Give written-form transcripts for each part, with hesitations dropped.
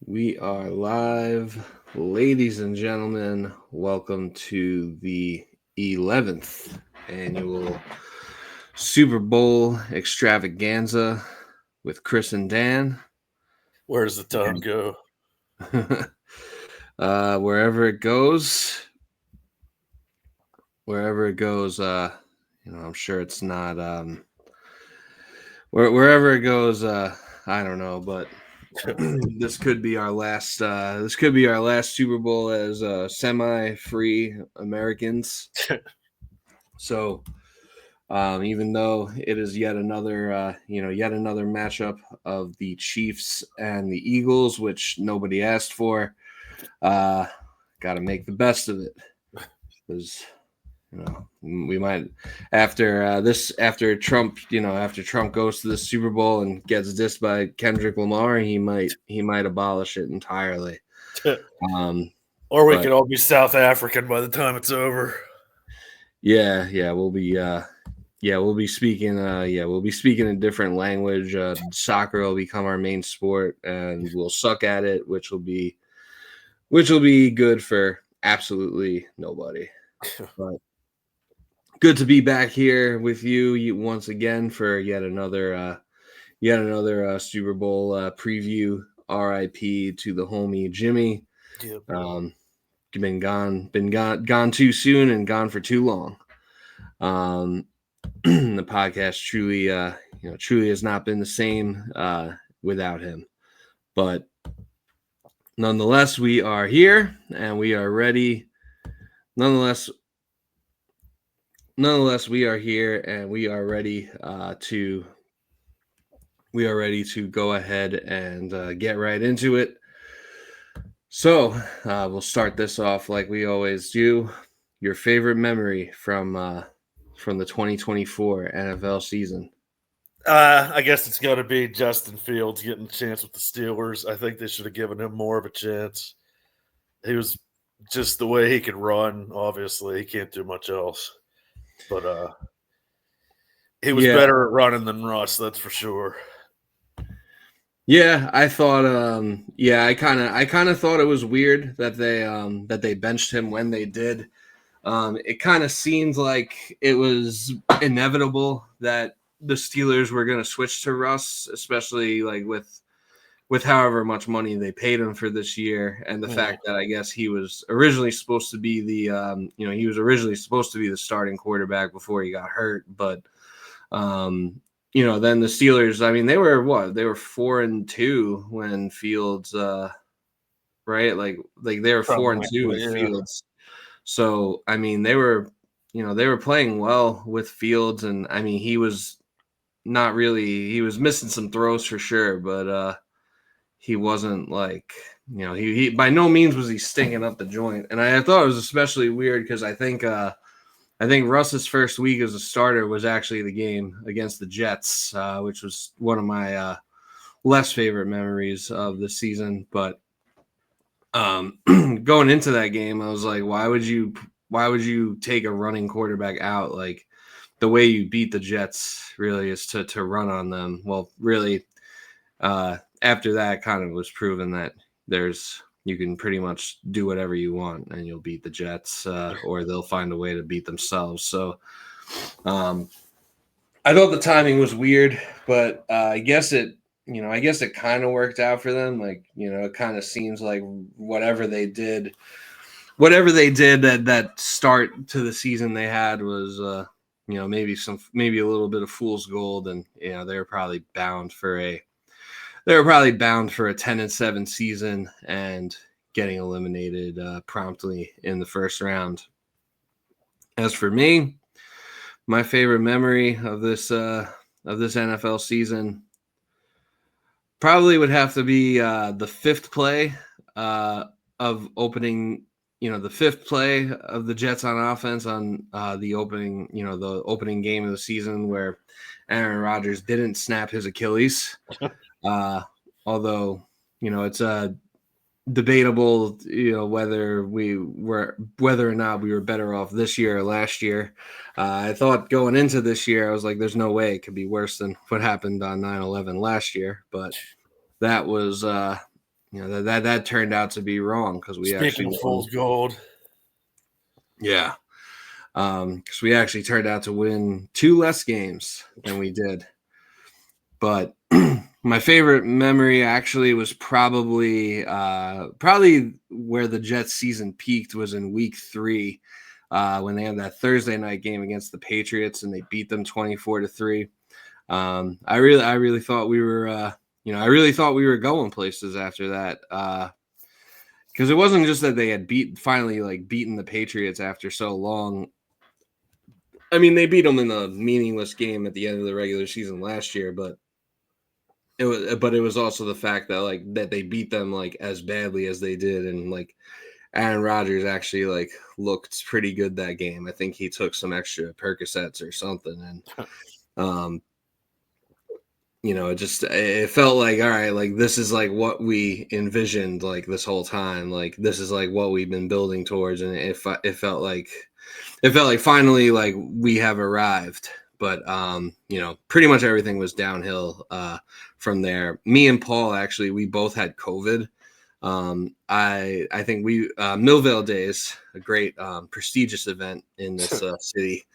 We are live, ladies and gentlemen. Welcome to the 11th annual Super Bowl extravaganza with Chris and Dan. Where does the tongue go? Wherever it goes, I'm sure it's not. Wherever it goes, I don't know, but this could be our last. This could be our last Super Bowl as semi-free Americans. So, even though it is yet another matchup of the Chiefs and the Eagles, which nobody asked for, got to make the best of it because we might after Trump goes to the Super Bowl and gets dissed by Kendrick Lamar, he might abolish it entirely. Or we could all be South African by the time it's over. Yeah, we'll be speaking a different language. Soccer will become our main sport, and we'll suck at it, which will be good for absolutely nobody. But good to be back here with you once again for yet another Super Bowl preview. R.I.P. to the homie Jimmy. Yep. Been gone too soon and gone for too long. The podcast truly has not been the same without him. But nonetheless, we are here and we are ready. Nonetheless, we are here and we are ready to go ahead and get right into it. So we'll start this off like we always do. Your favorite memory from the 2024 NFL season? I guess it's got to be Justin Fields getting a chance with the Steelers. I think they should have given him more of a chance. He was just the way he could run. Obviously, he can't do much else. But he was better at running than Russ, that's for sure. Yeah, I thought. I kind of thought it was weird that they benched him when they did. It kind of seemed like it was inevitable that the Steelers were going to switch to Russ, especially like with however much money they paid him for this year, and the fact that I guess he was originally supposed to be the starting quarterback before he got hurt, but then the Steelers, I mean, they were 4-2 when Fields, right? Like they were 4-2 with Fields. So, I mean, they were playing well with Fields, and I mean, he was missing some throws for sure, but he wasn't like, he by no means was he stinking up the joint. And I thought it was especially weird because I think Russ's first week as a starter was actually the game against the Jets, which was one of my less favorite memories of the season. But going into that game, I was like, why would you take a running quarterback out? Like, the way you beat the Jets really is to run on them. Well, really, after that, kind of was proven that you can pretty much do whatever you want and you'll beat the Jets, or they'll find a way to beat themselves. So I thought the timing was weird, but I guess it kind of worked out for them. Like, it kind of seems like whatever they did that start to the season they had was, maybe a little bit of fool's gold, and they were probably bound for a 10-7 season and getting eliminated promptly in the first round. As for me, my favorite memory of this NFL season probably would have to be the fifth play of opening. The fifth play of the Jets on offense on the opening game of the season, where Aaron Rodgers didn't snap his Achilles. Although, it's debatable, whether or not we were better off this year or last year. I thought going into this year, I was like, there's no way it could be worse than what happened on 9/11 last year. But that was that turned out to be wrong because we Speaking actually of fool's gold. Yeah. Because we actually turned out to win 2 less games than we did. But my favorite memory actually was probably where the Jets season peaked was in week 3 when they had that Thursday night game against the Patriots and they beat them 24-3. I really thought we were I really thought we were going places after that. Because it wasn't just that they had finally beaten the Patriots after so long. I mean, they beat them in a meaningless game at the end of the regular season last year, but it was also the fact that that they beat them as badly as they did, and Aaron Rodgers actually looked pretty good that game. I think he took some extra Percocets or something, and it felt like, all right, this is what we envisioned this whole time. This is what we've been building towards, and it felt like finally we have arrived. But pretty much everything was downhill from there. Me and Paul actually, we both had COVID. I think we Millvale Days, a great prestigious event in this city,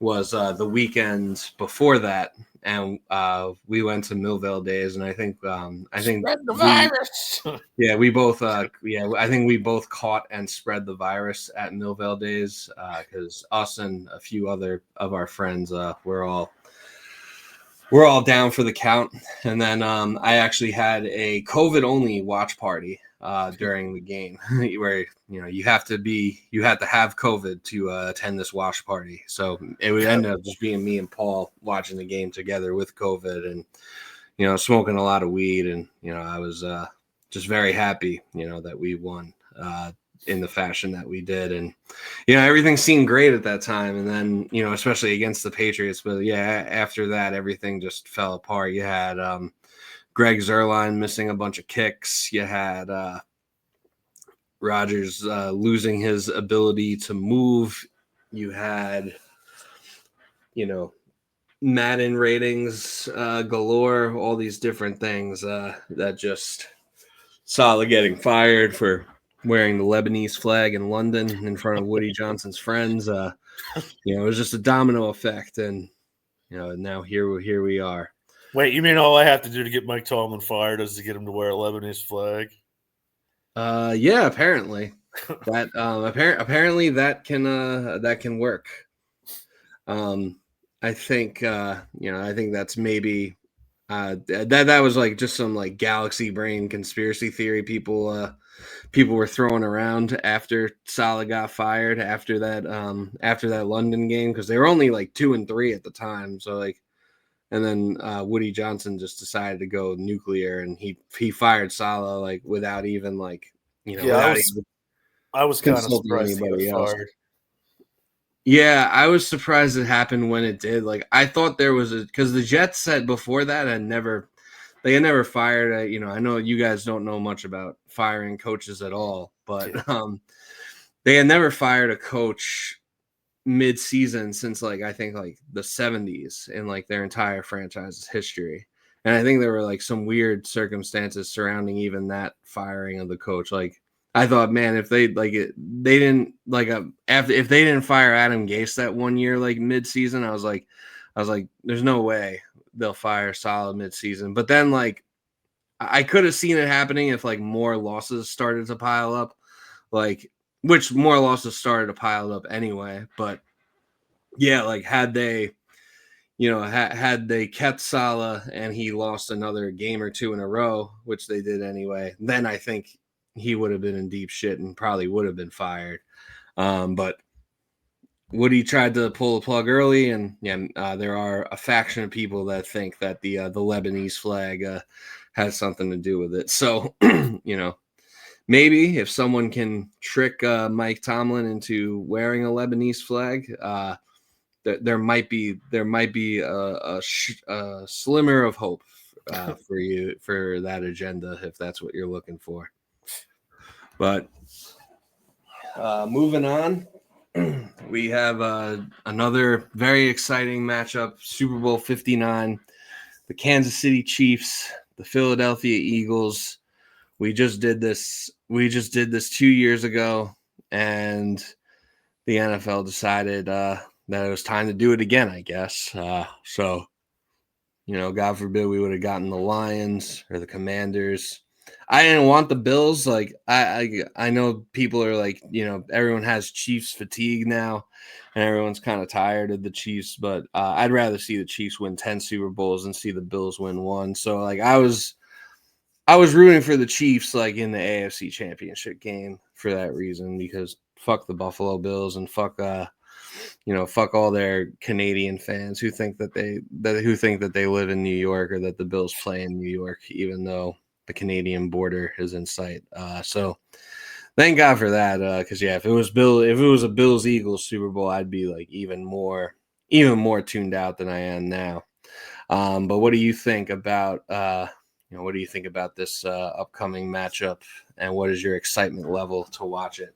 was the weekend before that, and we went to Millvale Days, and I think Spread the virus. we both I think we both caught and spread the virus at Millvale Days because us and a few other of our friends we're all down for the count. And then I actually had a COVID only watch party during the game where you have to have COVID to attend this watch party. So it would end up just being me and Paul watching the game together with COVID and smoking a lot of weed, and I was just very happy that we won in the fashion that we did, and everything seemed great at that time, and then especially against the Patriots, but after that everything just fell apart. You had Greg Zuerlein missing a bunch of kicks. You had Rodgers losing his ability to move. You had Madden ratings galore, all these different things that just Saleh getting fired for wearing the Lebanese flag in London in front of Woody Johnson's friends. It was just a domino effect, and now here we are. Wait, you mean all I have to do to get Mike Tomlin fired is to get him to wear a Lebanese flag? Yeah, apparently that apparently that can work. I think I think that's maybe that was just some galaxy brain conspiracy theory people were throwing around after Saleh got fired after that London game, because they were only 2-3 at the time. So and then Woody Johnson just decided to go nuclear, and he fired Saleh without even I was kind of surprised he got else. fired. Yeah, I was surprised it happened when it did. I thought there was because the Jets said before that had never fired. I know you guys don't know much about firing coaches at all, but they had never fired a coach mid-season since I think the 70s in their entire franchise's history. And I think there were some weird circumstances surrounding even that firing of the coach. I thought, man, if they they didn't if they didn't fire Adam Gase that one year mid-season, I was like, there's no way they'll fire Saleh mid-season. But then I could have seen it happening if more losses started to pile up, which more losses started to pile up anyway. But yeah, had they had they kept Saleh and he lost another game or two in a row, which they did anyway, then I think he would have been in deep shit and probably would have been fired. But Woody tried to pull the plug early, and there are a faction of people that think that the Lebanese flag has something to do with it. So, maybe if someone can trick Mike Tomlin into wearing a Lebanese flag, there might be a slimmer of hope for you for that agenda, if that's what you're looking for. But moving on, we have another very exciting matchup, Super Bowl 59, the Kansas City Chiefs, the Philadelphia Eagles. we just did this 2 years ago, and the NFL decided that it was time to do it again, I guess. So, God forbid we would have gotten the Lions or the Commanders. I didn't want the Bills. Like I know people are like, everyone has Chiefs fatigue now, and everyone's kind of tired of the Chiefs. But I'd rather see the Chiefs win 10 Super Bowls than see the Bills win one. So like I was rooting for the Chiefs like in the AFC Championship game for that reason, because fuck the Buffalo Bills and fuck all their Canadian fans who think that they live in New York, or that the Bills play in New York, even though the Canadian border is in sight. So thank God for that. Because if it was a Bills Eagles Super Bowl, I'd be like even more tuned out than I am now. But what do you think about this upcoming matchup, and what is your excitement level to watch it?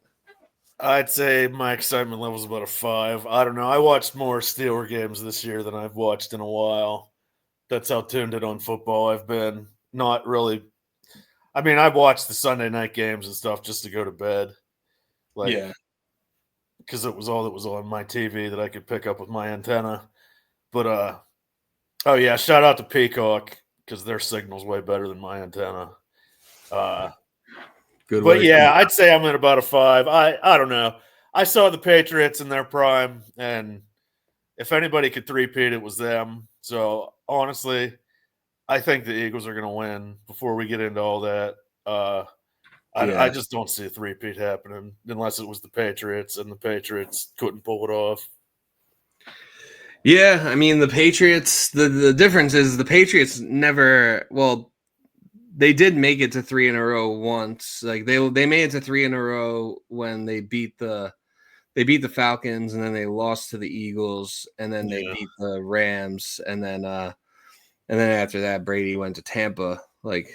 I'd say my excitement level is about a 5. I don't know. I watched more Steeler games this year than I've watched in a while. That's how tuned in on football I've been. Not really. I mean, I've watched the Sunday night games and stuff just to go to bed. Yeah. Because it was all that was on my TV that I could pick up with my antenna. But oh yeah, shout out to Peacock, because their signal's way better than my antenna. Good But work. yeah, I'd say I'm at about a 5. I don't know. I saw the Patriots in their prime, and if anybody could three-peat, it was them. So honestly, I think the Eagles are going to win. Before we get into all that, I just don't see a three-peat happening unless it was the Patriots, and the Patriots couldn't pull it off. Yeah, I mean the Patriots. The difference is the Patriots never. Well, they did make it to 3 in a row once. Like they made it to 3 in a row when they beat the Falcons, and then they lost to the Eagles, and then they beat the Rams, and then after that Brady went to Tampa like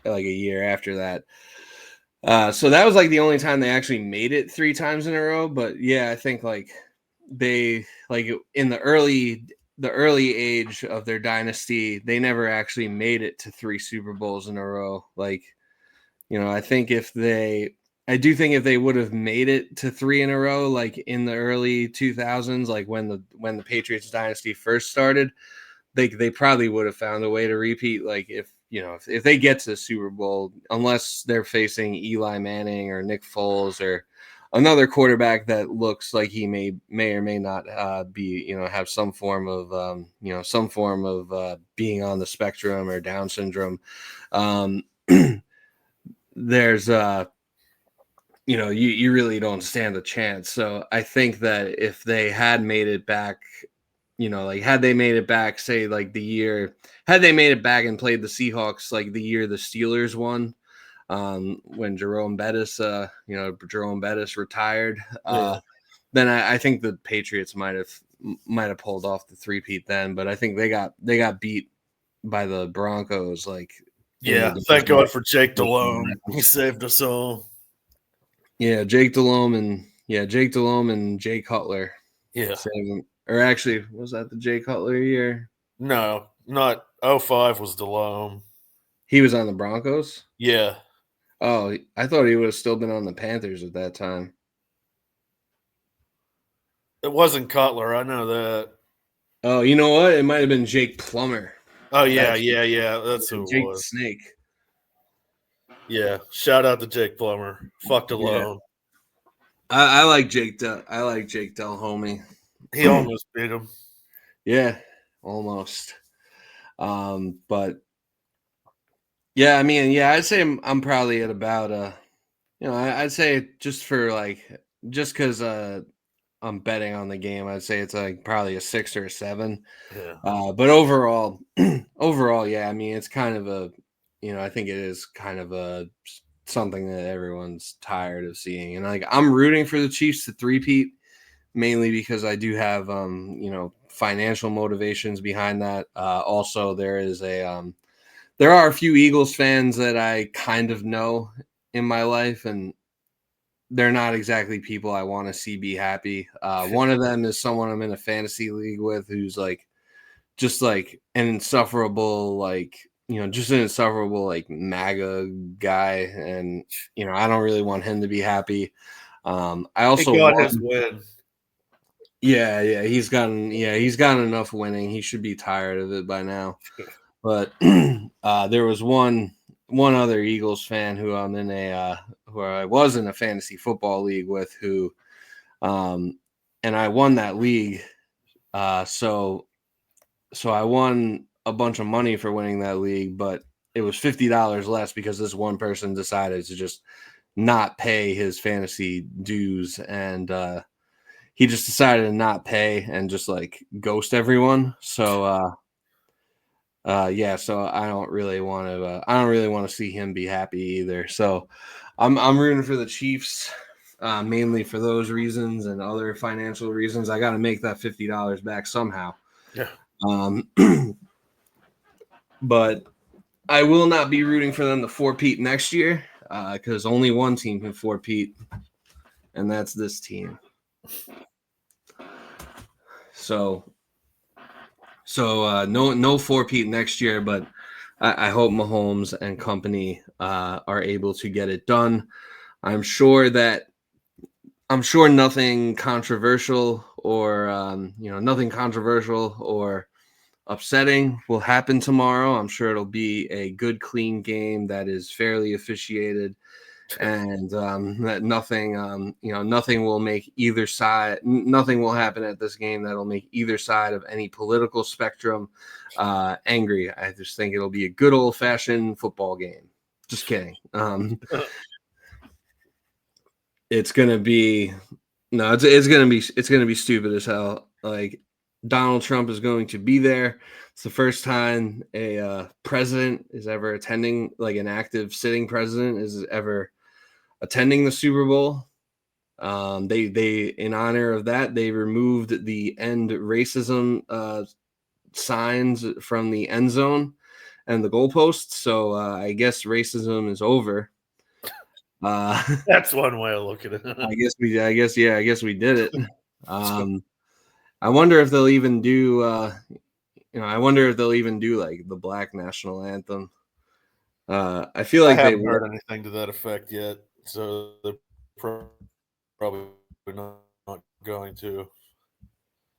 a year after that. So that was like the only time they actually made it 3 times in a row. But yeah, I think like they like in the early age of their dynasty, they never actually made it to 3 Super Bowls in a row. Like, I do think if they would have made it to 3 in a row, like in the early 2000s, like when the Patriots dynasty first started, they probably would have found a way to repeat. Like if they get to the Super Bowl, unless they're facing Eli Manning or Nick Foles or another quarterback that looks like he may or may not be have some form of being on the spectrum or Down syndrome. There's you really don't stand a chance. So I think that if they had made it back, had they made it back, say like had they made it back and played the Seahawks like the year the Steelers won, when Jerome Bettis retired, then I think the Patriots might have pulled off the three-peat then. But I think they got beat by the Broncos. Like, Thank God for Jake Delhomme. He saved us all. Yeah, Jake Delhomme and Jay Cutler. Yeah. Or actually, was that the Jay Cutler year? No, not 05 was Delhomme. He was on the Broncos? Yeah. Oh, I thought he would have still been on the Panthers at that time. It wasn't Cutler, I know that. Oh, you know what? It might have been Jake Plummer. Oh, yeah. That's who Jake it was. the Snake. Yeah. Shout out to Jake Plummer. Fuck Delhomme. I like Jake Delhomme. He almost beat him. Yeah, almost. But yeah, I mean, I'd say I'm probably at about I'd say just because I'm betting on the game, I'd say it's like probably a 6 or a 7. Yeah. But overall, yeah, I mean, it's kind of I think it is kind of something that everyone's tired of seeing. And like, I'm rooting for the Chiefs to three-peat, mainly because I do have, financial motivations behind that. Also, there are a few Eagles fans that I kind of know in my life, and they're not exactly people I want to see be happy. One of them is someone I'm in a fantasy league with who's like, just like an insufferable, like just an insufferable like MAGA guy, and I don't really want him to be happy. I also he got his win. Yeah, he's gotten enough winning. He should be tired of it by now. But there was one other Eagles fan who I'm in who I was in a fantasy football league with, who and I won that league. So I won a bunch of money for winning that league, but it was $50 less because this one person decided to just not pay his fantasy dues, and he just decided to not pay and just like ghost everyone. So so I don't really want to see him be happy either. So I'm rooting for the Chiefs, mainly for those reasons and other financial reasons. I got to make that $50 back somehow. Yeah. But I will not be rooting for them to four-peat next year, because only one team can four-peat, and that's this team. So no four-peat next year, but I hope Mahomes and company are able to get it done. I'm sure nothing controversial or upsetting will happen tomorrow. I'm sure it'll be a good, clean game that is fairly officiated, and that nothing will make either side. Nothing will happen at this game that'll make either side of any political spectrum angry. I just think it'll be a good old-fashioned football game. Just kidding. It's gonna be it's gonna be stupid as hell. Like, Donald Trump is going to be there. It's the first time a president is ever attending, like an active sitting president is ever attending the Super Bowl. They in honor of that, they removed the end racism signs from the end zone and the goalposts. So I guess racism is over. That's one way of looking at it. I guess we did it. I wonder if they'll even do like the Black national anthem. I feel like I they haven't heard anything to that effect yet, so they're probably not going to.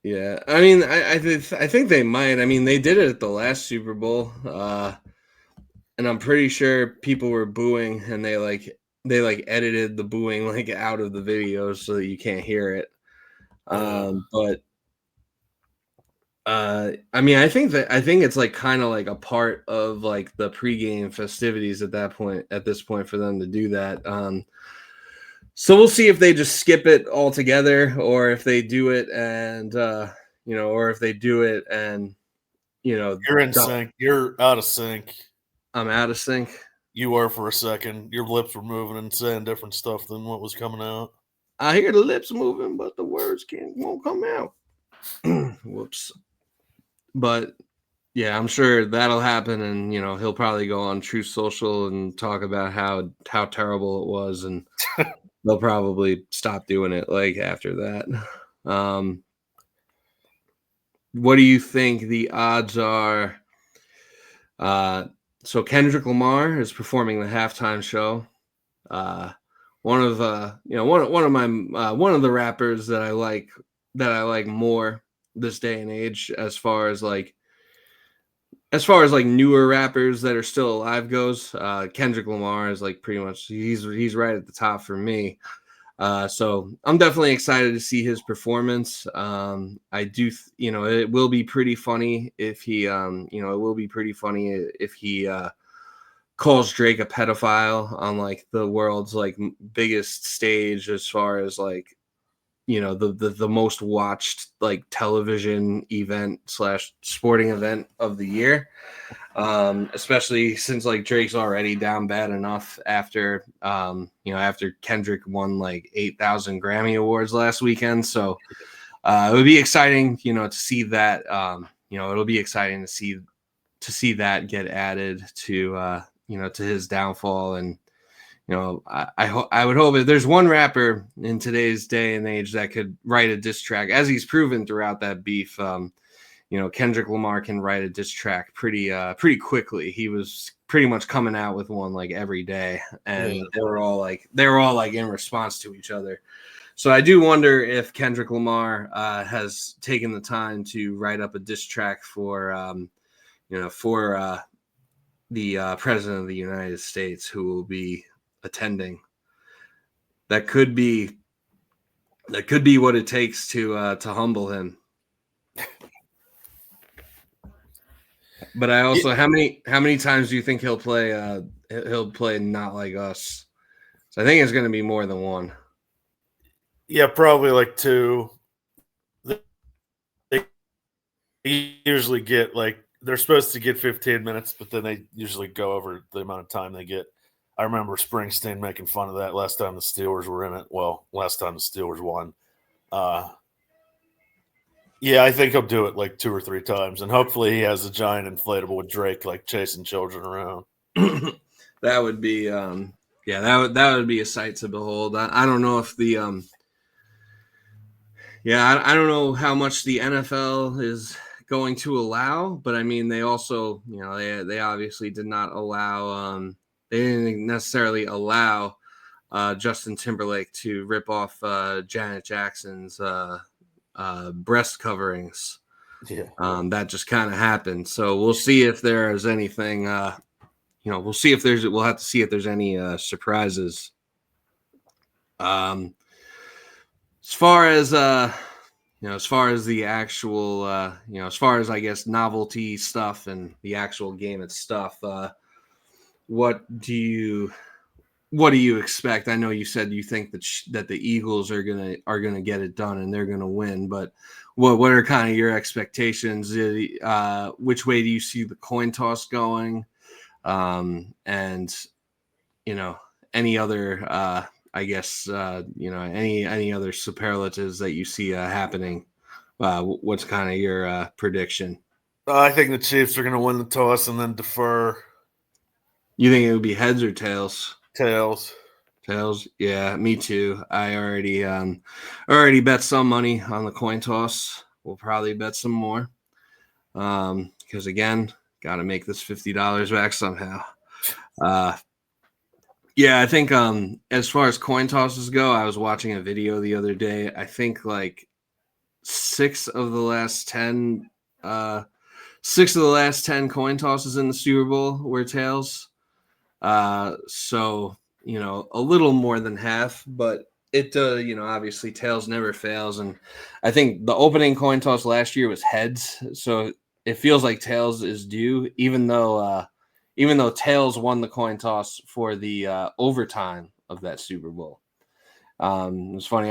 Yeah, I mean, I think they might. I mean, they did it at the last Super Bowl, and I'm pretty sure people were booing, and they edited the booing like out of the video so that you can't hear it. But I mean, I think it's like kind of like a part of like the pregame festivities at this point for them to do that. So we'll see if they just skip it altogether, or if they do it and You're in sync. You're out of sync. I'm out of sync. You were for a second. Your lips were moving and saying different stuff than what was coming out. I hear the lips moving, but the words won't come out. Whoops. But yeah, I'm sure that'll happen, and he'll probably go on Truth Social and talk about how terrible it was, and they'll probably stop doing it like after that. What do you think the odds are? So Kendrick Lamar is performing the halftime show. One of the rappers that I like more this day and age, as far as like newer rappers that are still alive goes. Kendrick Lamar is like pretty much he's right at the top for me. So I'm definitely excited to see his performance. I do, it will be pretty funny if he, calls Drake a pedophile on like the world's like biggest stage, as far as like, the most watched like television event / sporting event of the year. Especially since like Drake's already down bad enough after Kendrick won like 8,000 Grammy Awards last weekend. So it would be exciting, to see that. It'll be exciting to see that get added to to his downfall. And I would hope, if there's one rapper in today's day and age that could write a diss track, as he's proven throughout that beef, Kendrick Lamar can write a diss track pretty quickly. He was pretty much coming out with one like every day, and they were all like in response to each other. So I do wonder if Kendrick Lamar has taken the time to write up a diss track for the president of the United States, who will be attending. That could be what it takes to humble him. But I also, how many times do you think he'll play? He'll play Not Like Us. So I think it's going to be more than one. Yeah, probably like two. They usually get they're supposed to get 15 minutes, but then they usually go over the amount of time they get. I remember Springsteen making fun of that last time the Steelers were in it. Well, last time the Steelers won. Yeah, I think he'll do it like 2 or 3 times, and hopefully he has a giant inflatable with Drake chasing children around. That would be that would be a sight to behold. I don't know if the I don't know how much the NFL is going to allow, but I mean they also they obviously did not allow they didn't necessarily allow Justin Timberlake to rip off Janet Jackson's breast coverings. Yeah. That just kind of happened. So we'll see if there's anything. We'll see if we'll have to see if there's any surprises. As far as as far as the actual, as far as I guess novelty stuff and the actual game itself, what do you expect? I know you said you think that the Eagles are gonna get it done and they're gonna win, but what are kind of your expectations? Which way do you see the coin toss going? And any other I guess any other superlatives that you see happening? What's kind of your prediction? I think the Chiefs are going to win the toss and then defer. You think it would be heads or tails? Tails. Tails, yeah, me too. I already bet some money on the coin toss. We'll probably bet some more, because again, got to make this $50 back somehow. Yeah, I think as far as coin tosses go, I was watching a video the other day. I think like 6 of the last 10 coin tosses in the Super Bowl were tails. So a little more than half, but it obviously tails never fails, and I think the opening coin toss last year was heads, so it feels like tails is due, even though tails won the coin toss for the overtime of that Super Bowl. It was funny.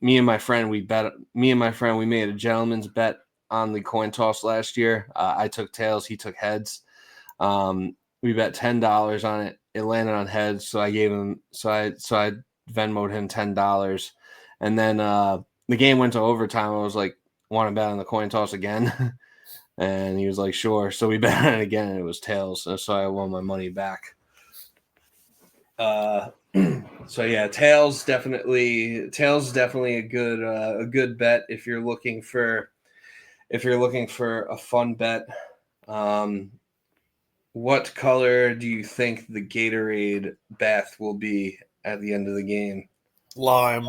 Me and my friend we made a gentleman's bet on the coin toss last year. I took tails, he took heads. We bet $10 on it. It landed on heads, so I Venmoed him $10, and then the game went to overtime. I was like, "Want to bet on the coin toss again?" And he was like, "Sure." So we bet on it again, and it was tails. So I won my money back. So yeah, tails definitely a good bet if you're looking for a fun bet. What color do you think the Gatorade bath will be at the end of the game? Lime.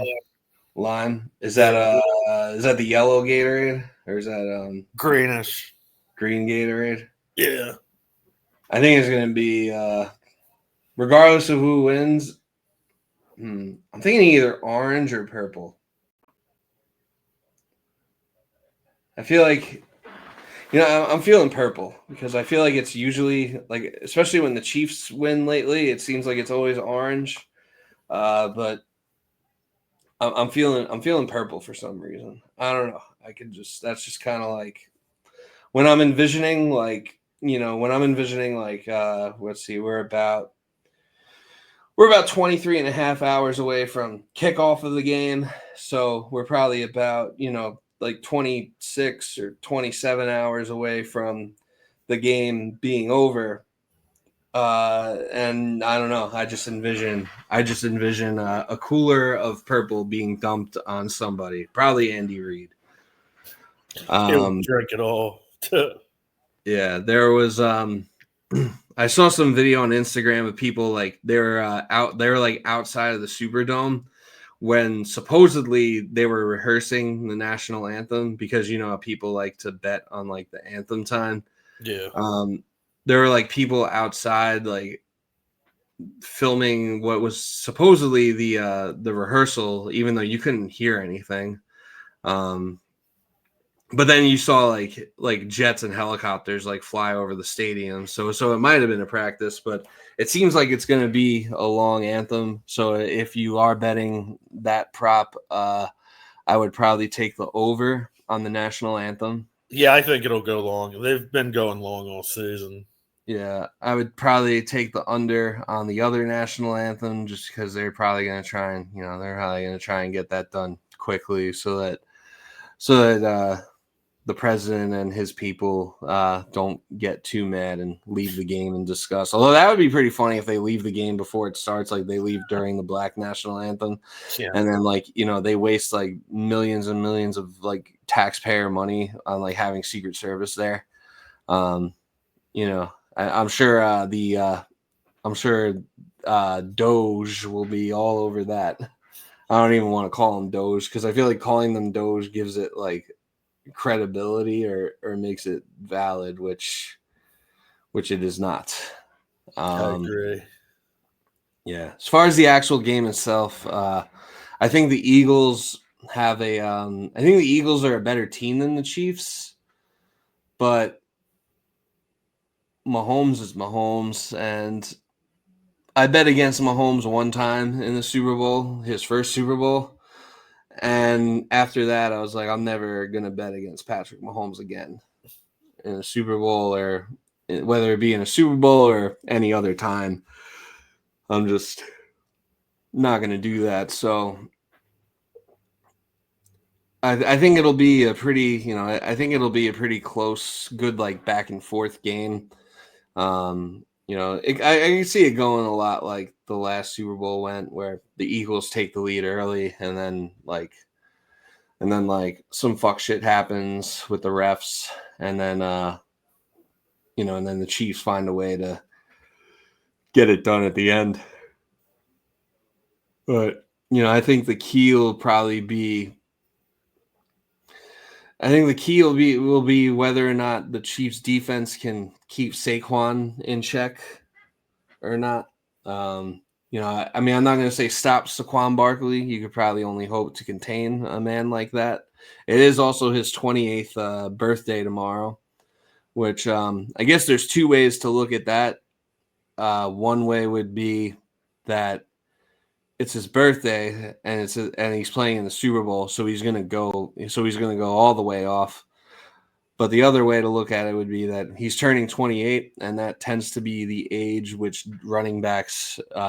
Lime? Is that the yellow Gatorade, or is that greenish? Green Gatorade? Yeah. I think it's going to be regardless of who wins. I'm thinking either orange or purple. I feel like I'm feeling purple because I feel like it's usually especially when the Chiefs win lately, it seems like it's always orange. But I'm feeling purple for some reason. I don't know. That's just kind of like when I'm envisioning let's see, we're about 23 and a half hours away from kickoff of the game. So we're probably about, 26 or 27 hours away from the game being over. And I don't know. I just envision a cooler of purple being dumped on somebody, probably Andy Reid. He'll drink it all. Yeah, there was I saw some video on Instagram of people like they're like outside of the Superdome when supposedly they were rehearsing the national anthem, because you know how people like to bet on like the anthem time. Yeah. There were like people outside like filming what was supposedly the rehearsal, even though you couldn't hear anything. But then you saw like jets and helicopters like fly over the stadium. So it might have been a practice, but it seems like it's going to be a long anthem. So if you are betting that prop, I would probably take the over on the national anthem. Yeah, I think it'll go long. They've been going long all season. Yeah, I would probably take the under on the other national anthem, just because they're probably going to try and get that done quickly, so that the president and his people don't get too mad and leave the game in disgust. Although that would be pretty funny if they leave the game before it starts, like they leave during the Black national anthem, and then they waste like millions and millions of like taxpayer money on like having Secret Service there. I'm sure Doge will be all over that. I don't even want to call them Doge, because I feel like calling them Doge gives it like credibility or makes it valid, which it is not. I agree. Yeah, as far as the actual game itself, I think the Eagles have I think the Eagles are a better team than the Chiefs, but Mahomes is Mahomes, and I bet against Mahomes one time in the Super Bowl, his first Super Bowl. And after that, I was like, I'm never going to bet against Patrick Mahomes again in a Super Bowl, or whether it be in a Super Bowl or any other time. I'm just not going to do that. So I think it'll be a pretty, close, good, like back and forth game. I can see it going a lot like the last Super Bowl went, where the Eagles take the lead early, and then some fuck shit happens with the refs, and then and then the Chiefs find a way to get it done at the end. But I think the key will probably be will be whether or not the Chiefs defense can keep Saquon in check or not. I'm not going to say stop Saquon Barkley. You could probably only hope to contain a man like that. It is also his 28th birthday tomorrow, which I guess there's two ways to look at that. One way would be that it's his birthday and he's playing in the Super Bowl, so he's going to go all the way off. But the other way to look at it would be that he's turning 28, and that tends to be the age which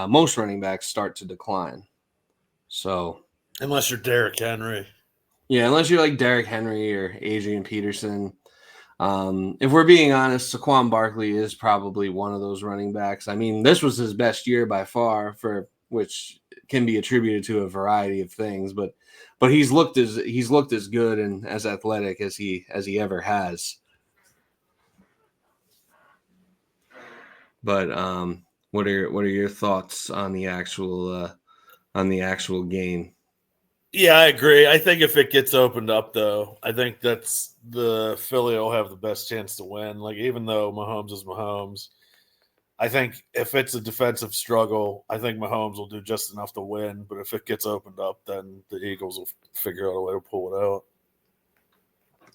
most running backs start to decline. So, unless you're Derrick Henry. Yeah, unless you're like Derrick Henry or Adrian Peterson. If we're being honest, Saquon Barkley is probably one of those running backs. I mean, this was his best year by far, for which can be attributed to a variety of things, but he's looked as good and as athletic as he ever has. But what are your thoughts on the actual game? Yeah, I agree. I think if it gets opened up, though, I think that's the Philly will have the best chance to win. Like, even though Mahomes is Mahomes, I think if it's a defensive struggle, I think Mahomes will do just enough to win. But if it gets opened up, then the Eagles will figure out a way to pull it out.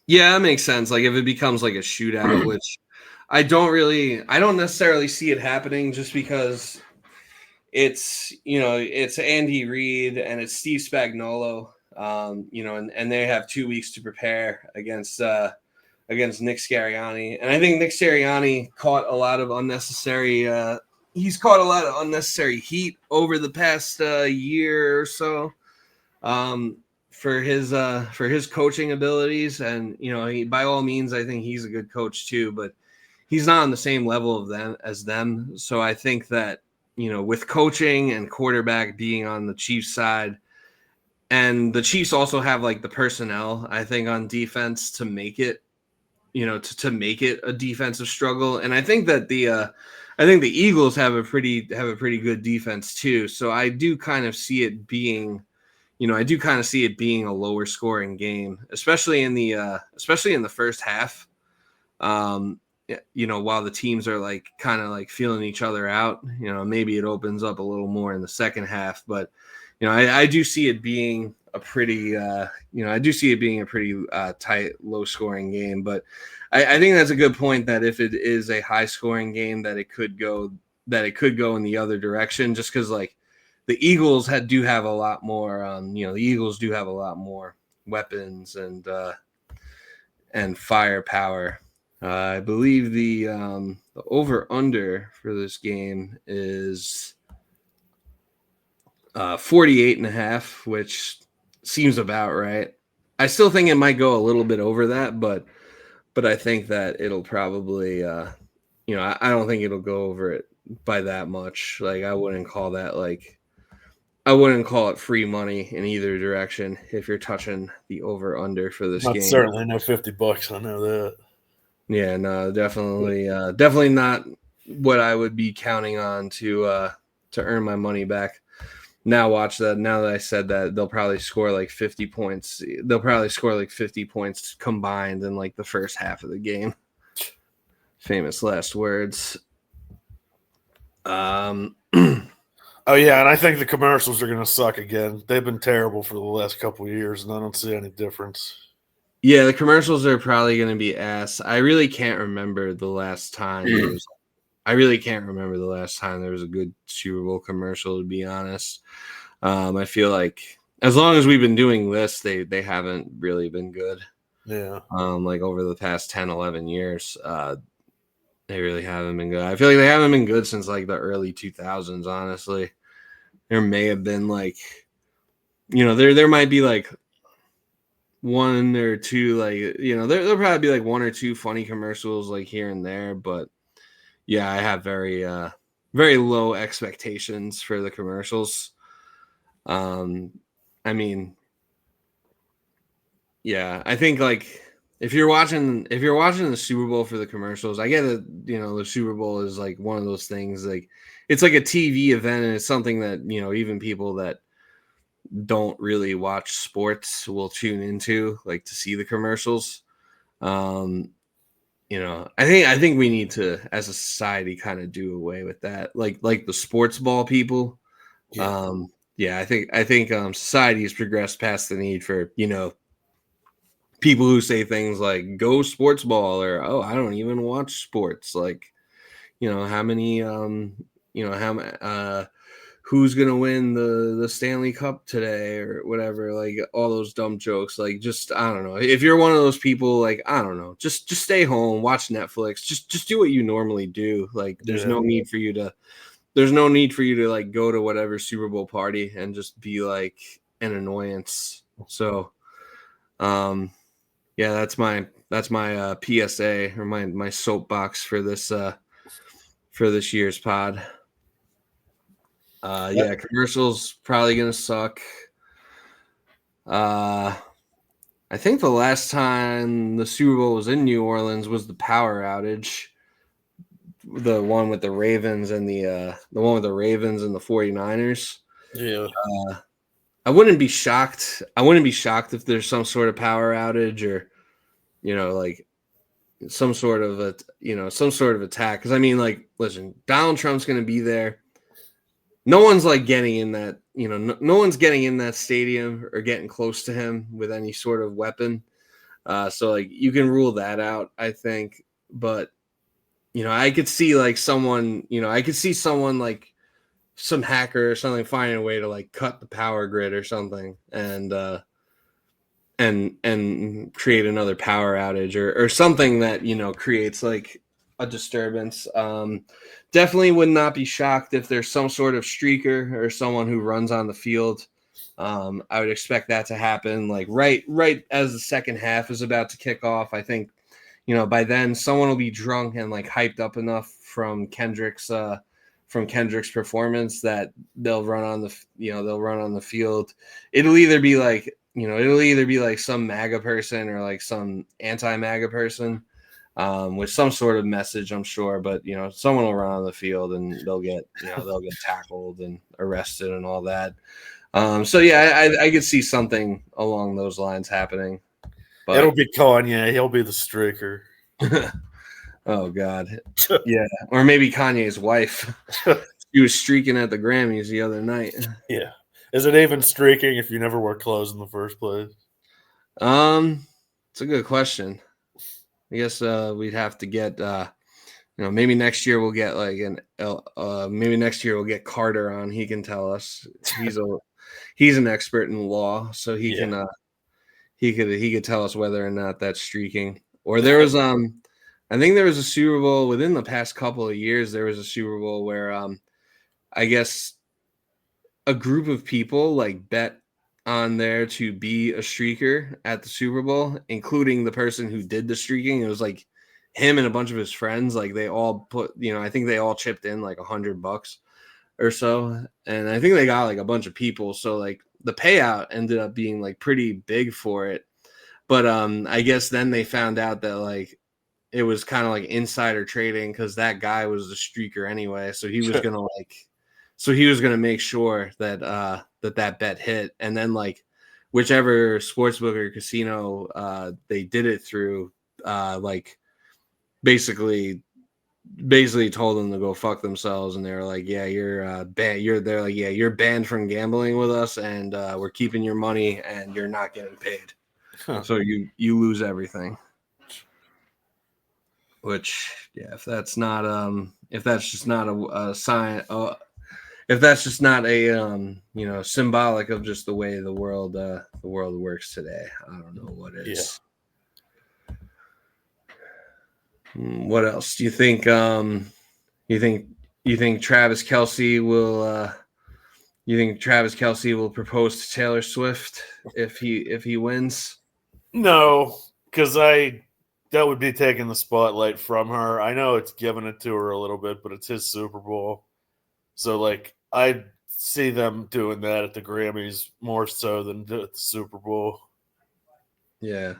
Yeah, that makes sense. Like if it becomes like a shootout, which I don't necessarily see it happening, just because it's Andy Reid and it's Steve Spagnuolo, and they have 2 weeks to prepare against Nick Sirianni, and I think Nick Sirianni caught a lot of unnecessary heat over the past year or so for his coaching abilities, and by all means I think he's a good coach too, but he's not on the same level as them. So I think that with coaching and quarterback being on the Chiefs side, and the Chiefs also have like the personnel, I think, on defense to make it to make it a defensive struggle. And I think that the Eagles have a pretty good defense too. So I do kind of see it being, a lower scoring game, especially in the first half. While the teams are like kind of like feeling each other out, maybe it opens up a little more in the second half. But I do see it being a pretty tight, low scoring game. But I think that's a good point, that if it is a high scoring game, that it could go in the other direction, just because like the Eagles do have a lot more, the Eagles do have a lot more weapons and firepower. I believe the over under for this game is 48.5, which seems about right. I still think it might go a little bit over that, but I think that it'll probably, I don't think it'll go over it by that much. Like I wouldn't call it free money in either direction if you're touching the over under for this game. Certainly no $50. I know that. Yeah, no, definitely not what I would be counting on to earn my money back. Now watch that. Now that I said that, they'll probably score like 50 points. They'll probably score like 50 points combined in like the first half of the game. Famous last words. Oh yeah, and I think the commercials are going to suck again. They've been terrible for the last couple of years, and I don't see any difference. Yeah, the commercials are probably going to be ass. I really can't remember the last time there was a good Super Bowl commercial, to be honest. I feel like as long as we've been doing this, they haven't really been good. Yeah. Like over the past 10, 11 years, they really haven't been good. I feel like they haven't been good since like the early 2000s, honestly. There may have been like, there might be like one or two, like, there'll probably be like one or two funny commercials like here and there, but yeah, I have very low expectations for the commercials. I mean, yeah, I think like if you're watching the Super Bowl for the commercials, I get that, the Super Bowl is like one of those things, like it's like a TV event, and it's something that, even people that don't really watch sports will tune into, like, to see the commercials. I think we need to, as a society, kind of do away with that, like the sports ball people. I think society has progressed past the need for, people who say things like "go sports ball" or "oh, I don't even watch sports." Like, how many, who's gonna win the Stanley Cup today or whatever, like all those dumb jokes. Like, just, I don't know. If you're one of those people, like, I don't know, just stay home, watch Netflix, just do what you normally do. Like, there's no need for you to like go to whatever Super Bowl party and just be like an annoyance. So, yeah, that's my PSA, or my soapbox for this year's pod. Yeah, commercials probably gonna suck. I think the last time the Super Bowl was in New Orleans was the power outage, the one with the Ravens and the 49ers. Yeah. I wouldn't be shocked if there's some sort of power outage, or like some sort of attack. Because I mean, like, listen, Donald Trump's gonna be there. No one's like getting in that, no one's getting in that stadium or getting close to him with any sort of weapon. So like you can rule that out, I think. But, I could see like someone like some hacker or something finding a way to like cut the power grid or something and create another power outage or something that, creates like a disturbance. Definitely would not be shocked if there's some sort of streaker or someone who runs on the field. I would expect that to happen like right as the second half is about to kick off. I think, by then someone will be drunk and like hyped up enough from Kendrick's performance that they'll run on the field. It'll either be like some MAGA person or like some anti-MAGA person. with some sort of message, I'm sure. But someone will run on the field and they'll get tackled and arrested and all that. So yeah, I could see something along those lines happening. But it'll be Kanye. He'll be the streaker. Oh God, yeah, or maybe Kanye's wife. She was streaking at the Grammys the other night. Yeah, is it even streaking if you never wear clothes in the first place? It's a good question. I guess we'd have to get maybe next year we'll get maybe next year we'll get Carter on. He can tell us. He's an expert in law, so he can he could tell us whether or not that's streaking. Or there was I think there was a Super Bowl within the past couple of years. There was a Super Bowl where I guess a group of people bet on there to be a streaker at the Super Bowl, including the person who did the streaking. It was him and a bunch of his friends. They all put, I think they all chipped in $100 or so. And I think they got a bunch of people. So the payout ended up being pretty big for it. But I guess then they found out that it was kind of insider trading because that guy was the streaker anyway. So he was gonna make sure that that bet hit, and then whichever sportsbook or casino they did it through, basically told them to go fuck themselves, and they were like, yeah, you're banned. You're banned from gambling with us, and we're keeping your money, and you're not getting paid. So you lose everything. Which, yeah, if that's just not a sign, if that's just not a symbolic of just the way the world works today, I don't know what is. Yeah. What else do you think? You think Travis Kelce will? You think Travis Kelce will propose to Taylor Swift if he wins? No, because that would be taking the spotlight from her. I know it's giving it to her a little bit, but it's his Super Bowl. So, I see them doing that at the Grammys more so than at the Super Bowl. Yeah.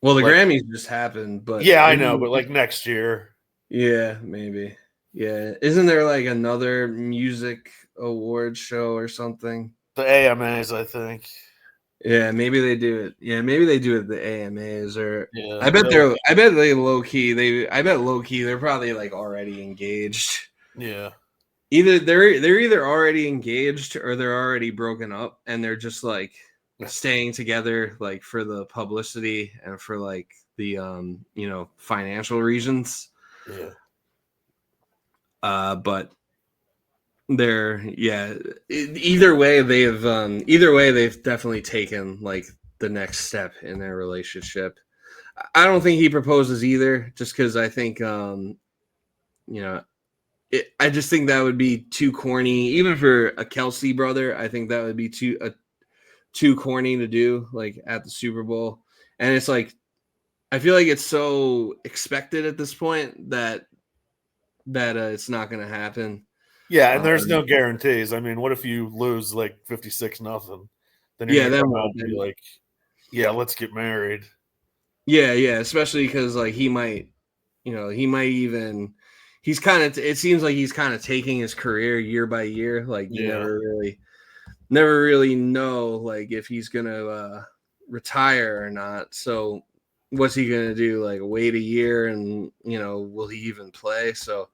Well, the Grammys just happened, but yeah, I know, but next year. Yeah, maybe. Yeah. Isn't there another music award show or something? The AMAs, I think. Yeah, maybe they do it. Yeah, maybe they do it at the AMAs, or yeah, I bet they low key. They're probably already engaged. Yeah. Either they're either already engaged or they're already broken up, and they're just staying together for the publicity and for the financial reasons. Yeah. But either way they've definitely taken the next step in their relationship. I don't think he proposes either, just because I think I just think that would be too corny, even for a Kelce brother. I think that would be too corny to do at the Super Bowl. And it's I feel like it's so expected at this point that it's not going to happen. Yeah, and there's no guarantees. I mean, what if you lose 56-0? Then you're gonna be yeah, let's get married. Yeah, especially because he might even. It seems like he's kind of taking his career year by year. You never really know if he's gonna retire or not. So what's he gonna do? Wait a year and will he even play? So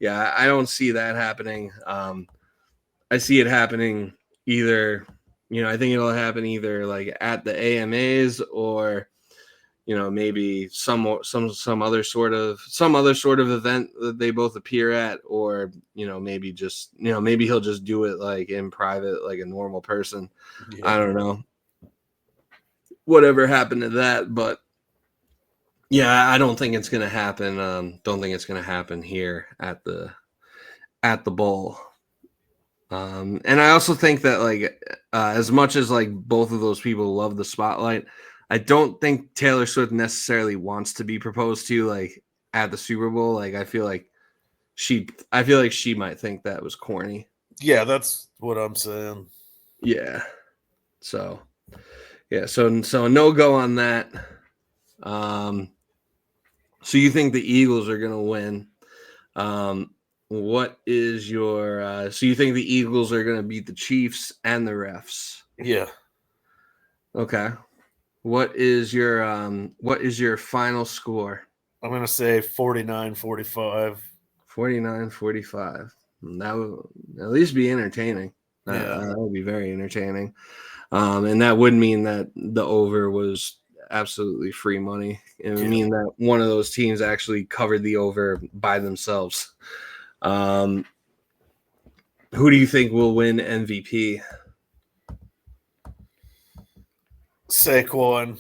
yeah, I don't see that happening. I see it happening either. I think it'll happen either at the AMAs or maybe some other sort of event that they both appear at, or maybe just maybe he'll just do it in private like a normal person. Yeah. I don't know whatever happened to that, but yeah, I don't think it's gonna happen. Don't think it's gonna happen here at the bowl. And I also think that as much as both of those people love the spotlight, I don't think Taylor Swift necessarily wants to be proposed to at the Super Bowl. I feel like she might think that was corny. Yeah, that's what I'm saying. Yeah. So no go on that. So you think the Eagles are going to win? What is your? So you think the Eagles are going to beat the Chiefs and the refs? Yeah. Okay. What is your final score? I'm going to say 49-45. 49-45. That would at least be entertaining. Yeah. That would be very entertaining. And that would mean that the over was absolutely free money. It would mean that one of those teams actually covered the over by themselves. Who do you think will win MVP? Saquon.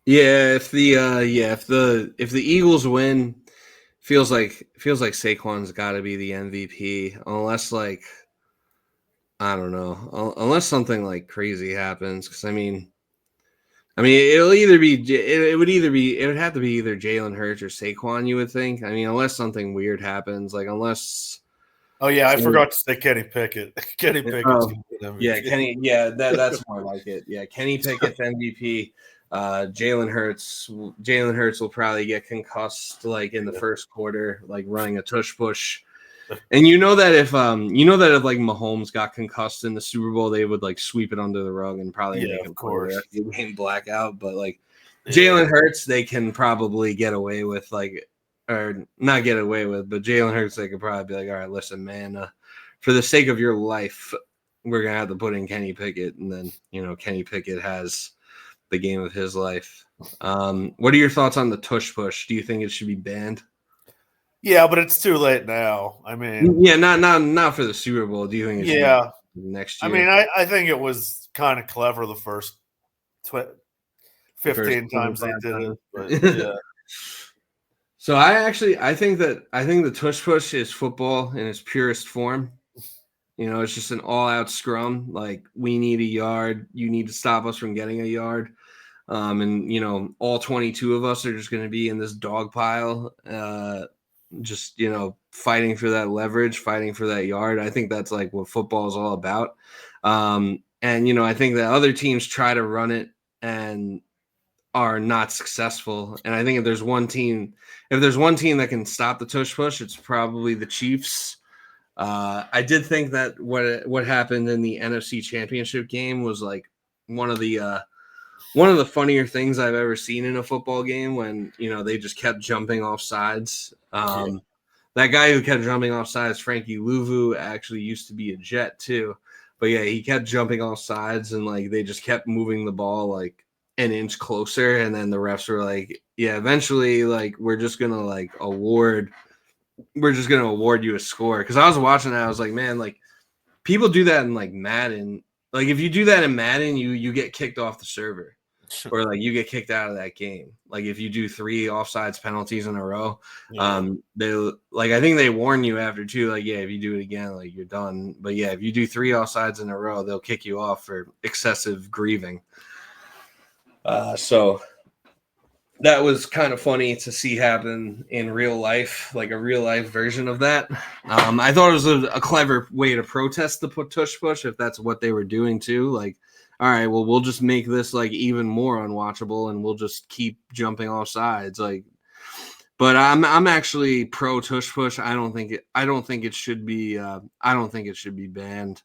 Yeah, if the Eagles win, feels like Saquon's got to be the MVP, unless like I don't know, unless something like crazy happens. Because I mean, it'll either be it would have to be either Jalen Hurts or Saquon. You would think. I mean, unless something weird happens, like unless. Oh yeah, I forgot to say Kenny Pickett. Kenny Pickett's MVP. Yeah, Kenny. Yeah, that's more like it. Yeah, Kenny Pickett's MVP. Jalen Hurts will probably get concussed like in the first quarter, like running a tush push. And you know that if like Mahomes got concussed in the Super Bowl, they would like sweep it under the rug and probably make him play the rest of the game blackout. But like Jalen Hurts, they can probably get away with like, or not get away with, but Jalen Hurts, they could probably be like, all right, listen, man, for the sake of your life, we're gonna have to put in Kenny Pickett, and then Kenny Pickett has the game of his life. What are your thoughts on the tush push? Do you think it should be banned? Yeah, but it's too late now. I mean, yeah, not for the Super Bowl. Do you think it should be next year? I mean, I think it was kind of clever the first 15 times they did it. But, yeah. So I think the tush push is football in its purest form. It's just an all-out scrum. Like, we need a yard. You need to stop us from getting a yard. And all 22 of us are just going to be in this dog pile, just fighting for that leverage, fighting for that yard. I think that's like what football is all about. And I think that other teams try to run it and are not successful. And I think if there's one team that can stop the tush push, it's probably the Chiefs. I did think that what happened in the NFC Championship game was like one of the funnier things I've ever seen in a football game, when they just kept jumping off sides. That guy who kept jumping off sides, Frankie Louvu, actually used to be a Jet too. But yeah, he kept jumping off sides, and like they just kept moving the ball like an inch closer, and then the refs were like, yeah, eventually like we're just gonna award you a score. Because I was watching that, I was like, man, like people do that in like Madden. Like if you do that in Madden, you get kicked off the server, or like you get kicked out of that game. Like if you do 3 offsides penalties in a row, they like, I think they warn you after too, like, yeah, if you do it again, like you're done. But yeah, if you do 3 offsides in a row, they'll kick you off for excessive grieving. So that was kind of funny to see happen in real life, like a real life version of that. I thought it was a clever way to protest the tush push, if that's what they were doing too. Like, all right, well, we'll just make this like even more unwatchable, and we'll just keep jumping off sides. Like, but I'm actually pro tush push. I don't think it should be. I don't think it should be banned.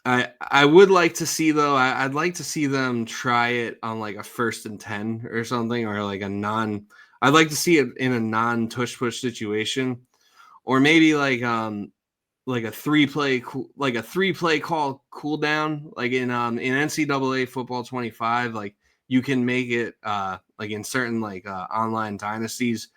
I would like to see, though, I'd like to see them try it on like a 1st and 10 or something, or like I'd like to see it in a non tush push situation, or maybe like a 3-play call cooldown, like in NCAA football 25. Like you can make it like in certain like online dynasties,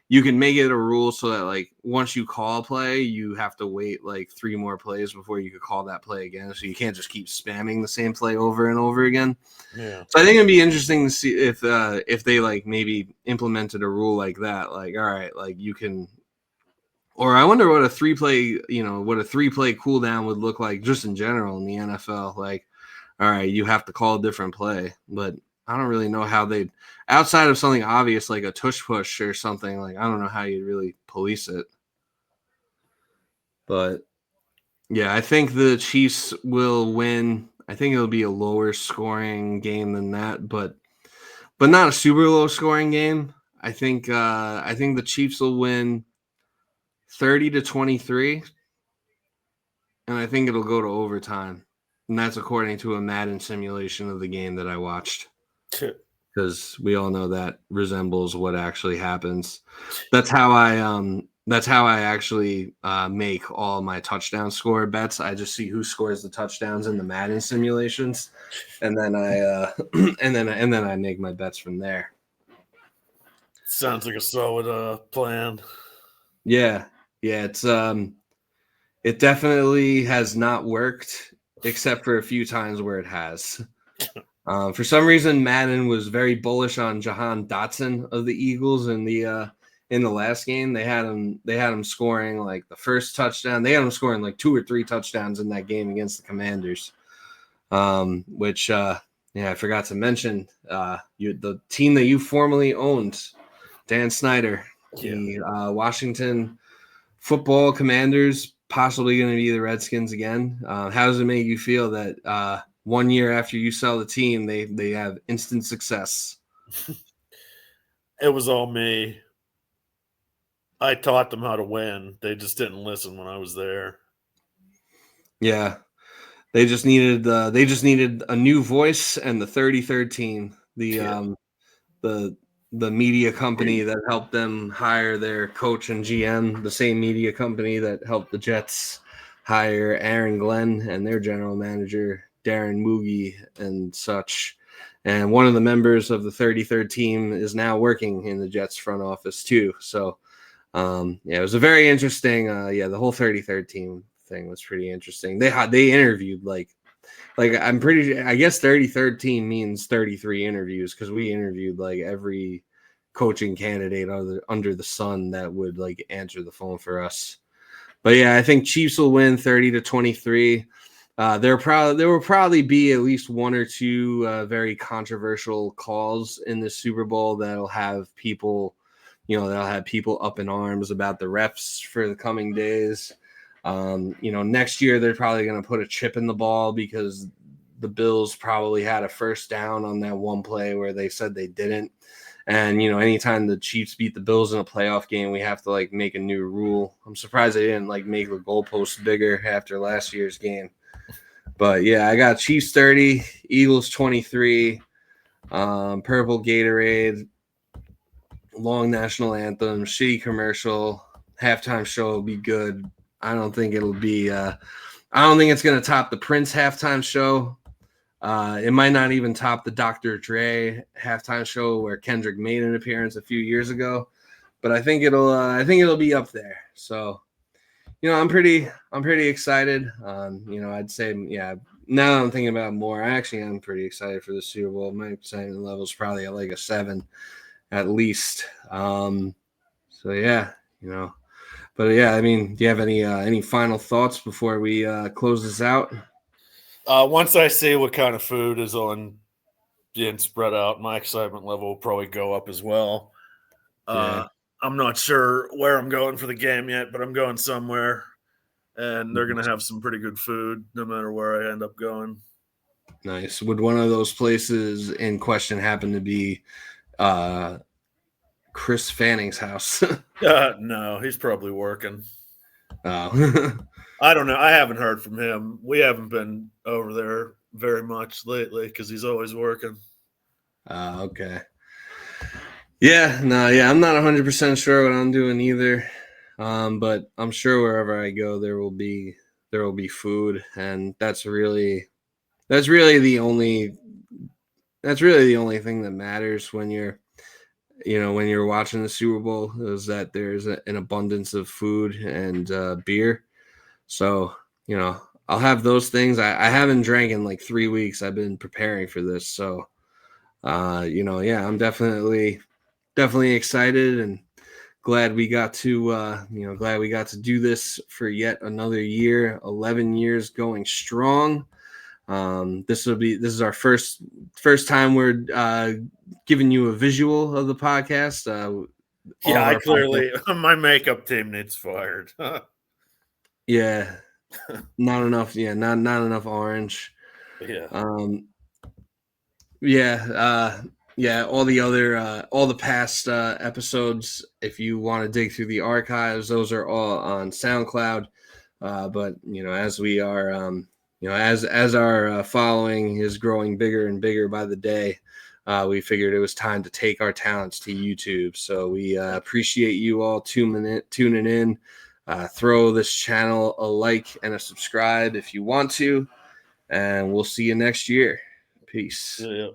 you can make it a rule so that like once you call a play, you have to wait like 3 more plays before you could call that play again. So you can't just keep spamming the same play over and over again. Yeah. So I think it'd be interesting to see if they like maybe implemented a rule like that. Like, all right, like you can, or I wonder what a 3-play cooldown would look like just in general in the NFL. Like, all right, you have to call a different play, but I don't really know how they'd, outside of something obvious like a tush push or something, like I don't know how you'd really police it. But yeah, I think the Chiefs will win. I think it'll be a lower scoring game than that, but but not a super low scoring game. I think the Chiefs will win 30-23, and I think it'll go to overtime. And that's according to a Madden simulation of the game that I watched. Because we all know that resembles what actually happens. That's how I actually make all my touchdown score bets. I just see who scores the touchdowns in the Madden simulations, and then I and then I make my bets from there. Sounds like a solid plan. Yeah, it's it definitely has not worked, except for a few times where it has. For some reason, Madden was very bullish on Jahan Dotson of the Eagles in the last game. They had him scoring like the first touchdown. They had him scoring like 2 or 3 touchdowns in that game against the Commanders. Which I forgot to mention. The team that you formerly owned, Dan Snyder, the Washington Football Commanders, possibly going to be the Redskins again. How does it make you feel that 1 year after you sell the team, they have instant success? It was all me. I taught them how to win. They just didn't listen when I was there. Yeah, they just needed a new voice and the 33rd team, the media company that helped them hire their coach and GM, the same media company that helped the Jets hire Aaron Glenn and their general manager Darren Moogie and such. And one of the members of the 33rd team is now working in the Jets front office too. So it was a very interesting. The whole 33rd team thing was pretty interesting. They interviewed like I'm pretty. I guess 33rd team means 33 interviews because we interviewed like every coaching candidate under the sun that would like answer the phone for us. But yeah, I think Chiefs will win 30-23. There will probably be at least 1 or 2 very controversial calls in the Super Bowl that'll have people, up in arms about the refs for the coming days. Next year they're probably going to put a chip in the ball because the Bills probably had a first down on that one play where they said they didn't. And, anytime the Chiefs beat the Bills in a playoff game, we have to like make a new rule. I'm surprised they didn't like make the goalposts bigger after last year's game. But yeah, I got Chiefs 30, Eagles 23, purple Gatorade, long national anthem, shitty commercial, halftime show will be good. I don't think it'll be. I don't think it's going to top the Prince halftime show. It might not even top the Dr. Dre halftime show where Kendrick made an appearance a few years ago. But I think it'll be up there. So, I'm pretty excited. I'd say, yeah. Now that I'm thinking about it more, I actually am pretty excited for the Super Bowl. My excitement level is probably at like a 7, at least. So yeah, But yeah, I mean, do you have any final thoughts before we close this out? Once I see what kind of food is on being spread out, my excitement level will probably go up as well. Yeah. I'm not sure where I'm going for the game yet, but I'm going somewhere, and they're going to have some pretty good food no matter where I end up going. Nice. Would one of those places in question happen to be Chris Fanning's house? No, he's probably working. Oh. I don't know. I haven't heard from him. We haven't been over there very much lately because he's always working. Okay. Yeah, I'm not 100% sure what I'm doing either. But I'm sure wherever I go, there will be food, and that's really the only thing that matters when you're watching the Super Bowl, is that there's an abundance of food and beer. So, I'll have those things. I haven't drank in like 3 weeks. I've been preparing for this. So, I'm definitely excited and glad we got to do this for yet another year. 11 years going strong. This is our first time we're giving you a visual of the podcast. I clearly my makeup team needs fired. Yeah, not enough. Yeah, not enough orange. Yeah. Yeah, all the past episodes, if you want to dig through the archives, those are all on SoundCloud. But as we are, as our following is growing bigger and bigger by the day, we figured it was time to take our talents to YouTube. So we appreciate you all tuning in. Throw this channel a like and a subscribe if you want to, and we'll see you next year. Peace. Yeah.